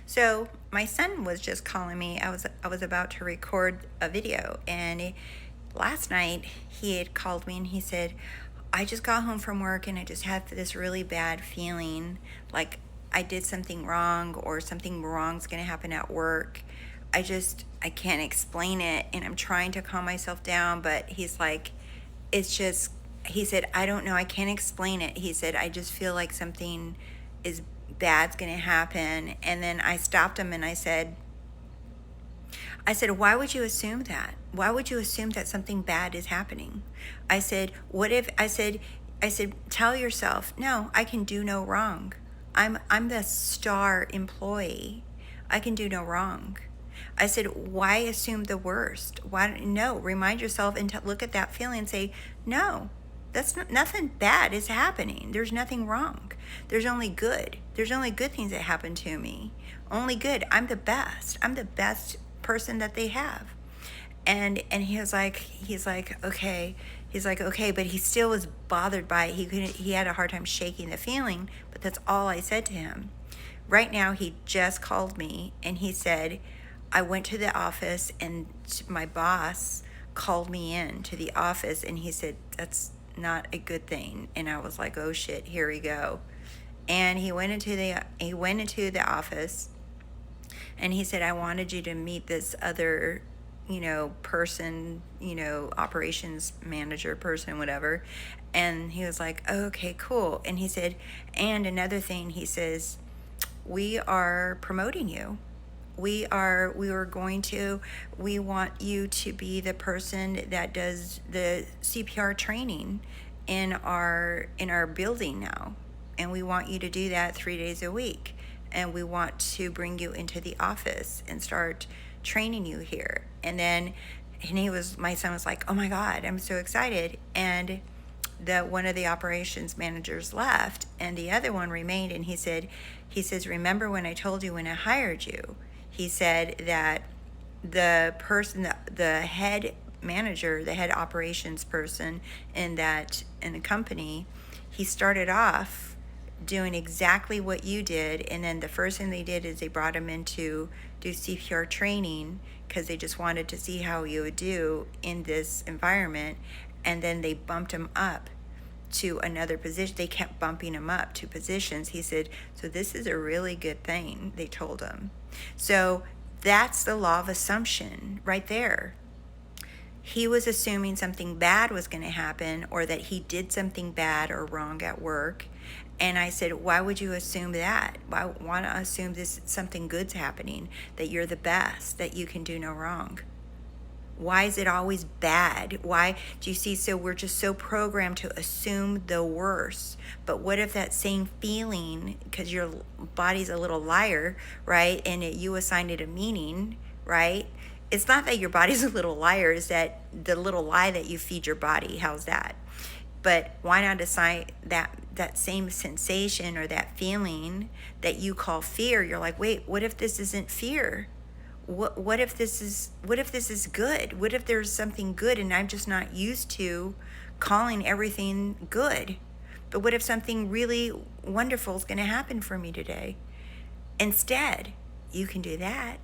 So my son was just calling me. I was about to record a video, and last night he had called me and he said, "I just got home from work and I just had this really bad feeling like I did something wrong or something wrong's going to happen at work. I can't explain it, and I'm trying to calm myself down, but he's like, it's just," he said, "I don't know, I can't explain it." He said, "I just feel like something is bad's going to happen." And then I stopped him and I said, "Why would you assume that? Why would you assume that something bad is happening?" I said, "What if," I said, "Tell yourself, no, I can do no wrong. I'm the star employee. I can do no wrong." I said, "Why assume the worst? Why no? Remind yourself and look at that feeling and say, no, that's not, nothing bad is happening. There's nothing wrong. There's only good. There's only good things that happen to me. Only good. I'm the best. I'm the best person that they have." And he's like, okay. He's like, okay, but he still was bothered by it. He had a hard time shaking the feeling, but that's all I said to him. Right now, he just called me and he said, "I went to the office and my boss called me in to the office and he said, that's not a good thing." And I was like, oh shit, here we go. And he went into the office and he said, "I wanted you to meet this other, person, operations manager person, whatever." And he was like, oh, "Okay, cool." And he said, "And another thing," he says, "we are promoting you. We want you to be the person that does the CPR training in our building now. And we want you to do that 3 days a week. And we want to bring you into the office and start training you here." My son was like, "Oh my God, I'm so excited." And one of the operations managers left and the other one remained, and he says, "Remember when I told you when I hired you?" He said that the head manager, the head operations person in the company, he started off doing exactly what you did, and then the first thing they did is they brought him in to do CPR training because they just wanted to see how you would do in this environment, and then they bumped him up to another position. They kept bumping him up to positions. He said, "So this is a really good thing," they told him. So that's the law of assumption right there. He was assuming something bad was going to happen, or that he did something bad or wrong at work. And I said, "Why would you assume that? Why want to assume this something good's happening, that you're the best, that you can do no wrong? Why is it always bad? Why do you see?" So we're just so programmed to assume the worst. But what if that same feeling, because your body's a little liar, right? And you assigned it a meaning, right? It's not that your body's a little liar, it's that the little lie that you feed your body. How's that? But why not assign that same sensation or that feeling that you call fear? You're like, wait, what if this isn't fear? What if this is good? What if there's something good and I'm just not used to calling everything good? But what if something really wonderful is going to happen for me today? Instead, you can do that.